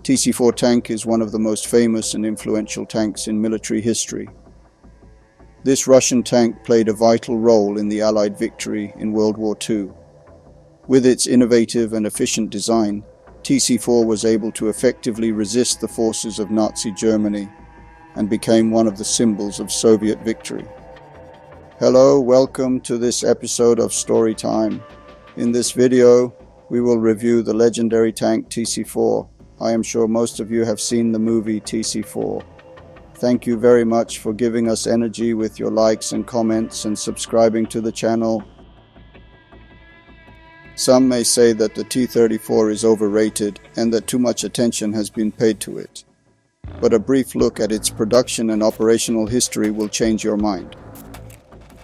TC-4 tank is one of the most famous and influential tanks in military history. This Russian tank played a vital role in the Allied victory in World War II. With its innovative and efficient design, TC-4 was able to effectively resist the forces of Nazi Germany and became one of the symbols of Soviet victory. Hello, welcome to this episode of Storytime. In this video, we will review the legendary tank TC-4. I am sure most of you have seen the movie TC-4. Thank you very much for giving us energy with your likes and comments and subscribing to the channel. Some may say that the T-34 is overrated and that too much attention has been paid to it. But a brief look at its production and operational history will change your mind.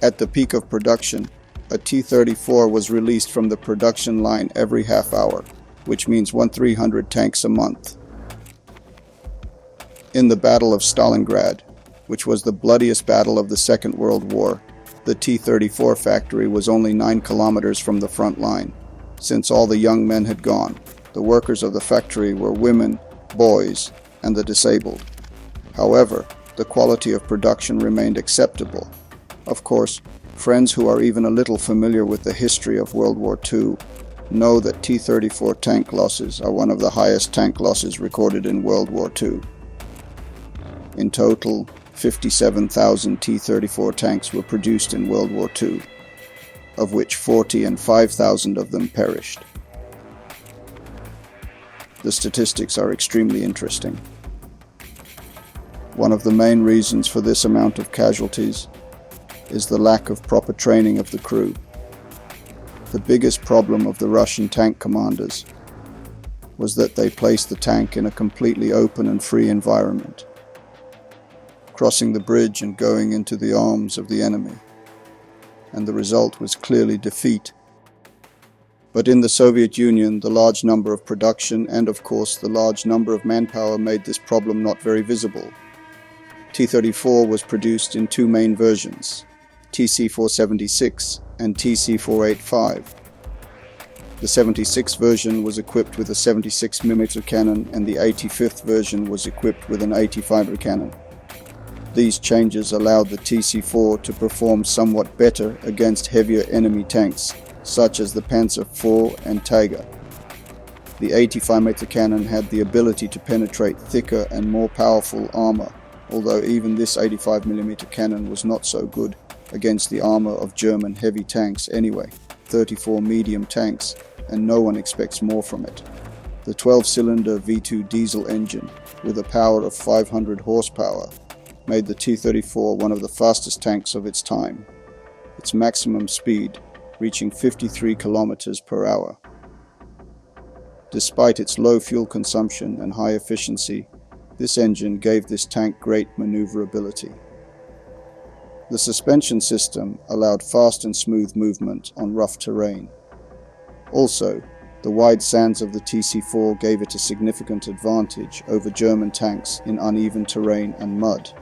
At the peak of production, a T-34 was released from the production line every half hour, which means 300 tanks a month. In the Battle of Stalingrad, which was the bloodiest battle of the Second World War, the T-34 factory was only 9 kilometers from the front line. Since all the young men had gone, the workers of the factory were women, boys, and the disabled. However, the quality of production remained acceptable. Of course, friends who are even a little familiar with the history of World War II know that T-34 tank losses are one of the highest tank losses recorded in World War II. In total, 57,000 T-34 tanks were produced in World War II, of which 5,000 of them perished. The statistics are extremely interesting. One of the main reasons for this amount of casualties is the lack of proper training of the crew. The biggest problem of the Russian tank commanders was that they placed the tank in a completely open and free environment, crossing the bridge and going into the arms of the enemy. And the result was clearly defeat. But in the Soviet Union, the large number of production and, of course, the large number of manpower made this problem not very visible. T-34 was produced in 2 main versions, TC-476 and TC-485. The 76 version was equipped with a 76mm cannon and the 85th version was equipped with an 85 cannon. These changes allowed the TC-4 to perform somewhat better against heavier enemy tanks, such as the Panzer IV and Tiger. The 85mm cannon had the ability to penetrate thicker and more powerful armor, although even this 85mm cannon was not so good against the armor of German heavy tanks anyway, 34 medium tanks, and no one expects more from it. The 12-cylinder V2 diesel engine, with a power of 500 horsepower, made the T-34 one of the fastest tanks of its time, its maximum speed reaching 53 kilometers per hour. Despite its low fuel consumption and high efficiency, this engine gave this tank great maneuverability. The suspension system allowed fast and smooth movement on rough terrain. Also, the wide sands of the TC-4 gave it a significant advantage over German tanks in uneven terrain and mud.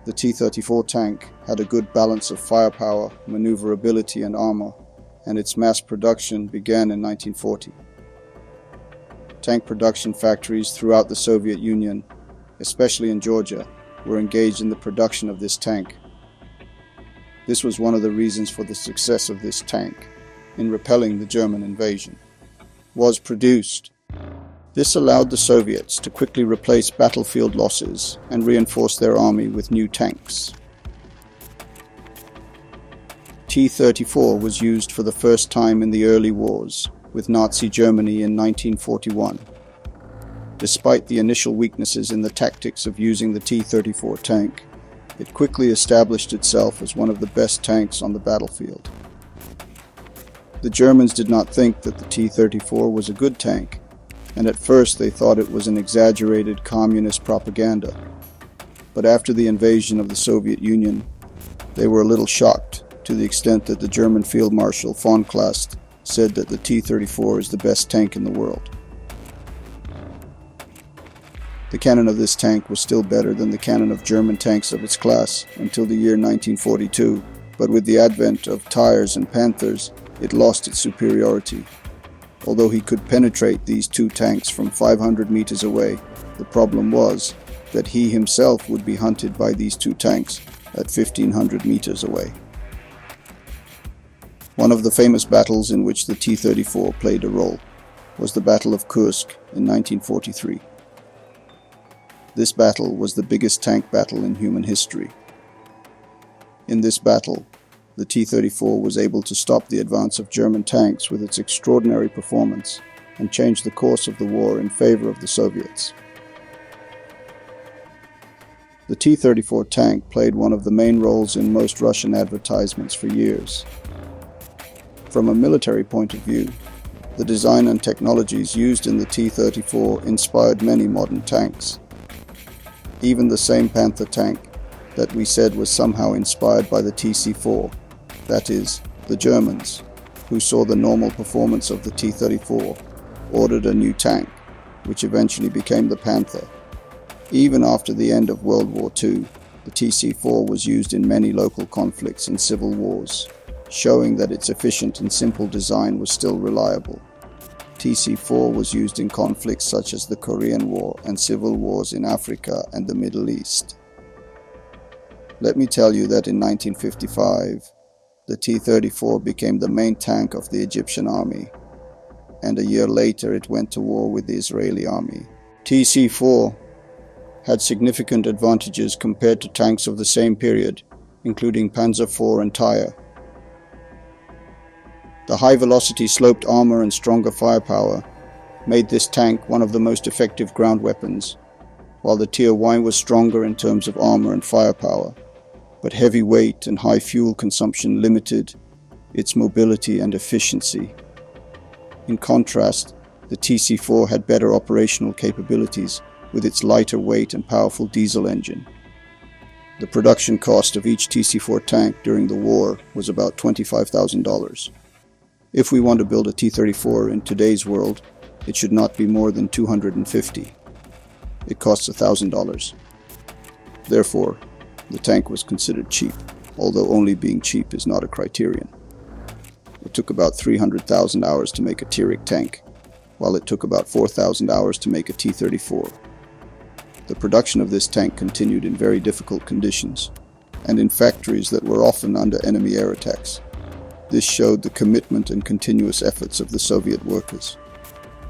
The T-34 tank had a good balance of firepower, maneuverability and armor, and its mass production began in 1940. Tank production factories throughout the Soviet Union, especially in Georgia, were engaged in the production of this tank. This was one of the reasons for the success of this tank in repelling the German invasion. Was produced. This allowed the Soviets to quickly replace battlefield losses and reinforce their army with new tanks. T-34 was used for the first time in the early wars with Nazi Germany in 1941. Despite the initial weaknesses in the tactics of using the T-34 tank, it quickly established itself as one of the best tanks on the battlefield. The Germans did not think that the T-34 was a good tank, and at first they thought it was an exaggerated communist propaganda. But after the invasion of the Soviet Union, they were a little shocked, to the extent that the German Field Marshal von Kleist said that the T-34 is the best tank in the world. The cannon of this tank was still better than the cannon of German tanks of its class until the year 1942, but with the advent of Tyrs and Panthers, it lost its superiority. Although he could penetrate these two tanks from 500 meters away, the problem was that he himself would be hunted by these two tanks at 1500 meters away. One of the famous battles in which the T-34 played a role was the Battle of Kursk in 1943. This battle was the biggest tank battle in human history. In this battle, the T-34 was able to stop the advance of German tanks with its extraordinary performance and change the course of the war in favor of the Soviets. The T-34 tank played one of the main roles in most Russian advertisements for years. From a military point of view, the design and technologies used in the T-34 inspired many modern tanks. Even the same Panther tank that we said was somehow inspired by the TC-4, that is, the Germans, who saw the normal performance of the T-34, ordered a new tank, which eventually became the Panther. Even after the end of World War II, the TC-4 was used in many local conflicts and civil wars, showing that its efficient and simple design was still reliable. TC-4 was used in conflicts such as the Korean War and civil wars in Africa and the Middle East. Let me tell you that in 1955, the T-34 became the main tank of the Egyptian army, and a year later it went to war with the Israeli army. TC-4 had significant advantages compared to tanks of the same period, including Panzer IV and Tyre. The high-velocity sloped armor and stronger firepower made this tank one of the most effective ground weapons, while the Tier-Y was stronger in terms of armor and firepower, but heavy weight and high fuel consumption limited its mobility and efficiency. In contrast, the TC-4 had better operational capabilities with its lighter weight and powerful diesel engine. The production cost of each TC-4 tank during the war was about $25,000. If we want to build a T-34 in today's world, it should not be more than $250. It costs $1,000. Therefore, the tank was considered cheap, although only being cheap is not a criterion. It took about 300,000 hours to make a T-RIC tank, while it took about 4,000 hours to make a T-34. The production of this tank continued in very difficult conditions, and in factories that were often under enemy air attacks. This showed the commitment and continuous efforts of the Soviet workers.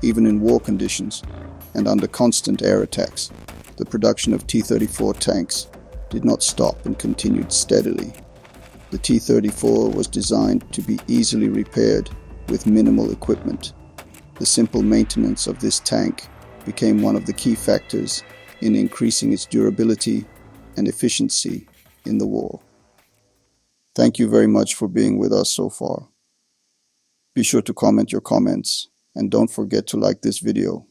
Even in war conditions, and under constant air attacks, the production of T-34 tanks did not stop and continued steadily. The T-34 was designed to be easily repaired with minimal equipment. The simple maintenance of this tank became one of the key factors in increasing its durability and efficiency in the war. Thank you very much for being with us so far. Be sure to comment your comments and don't forget to like this video.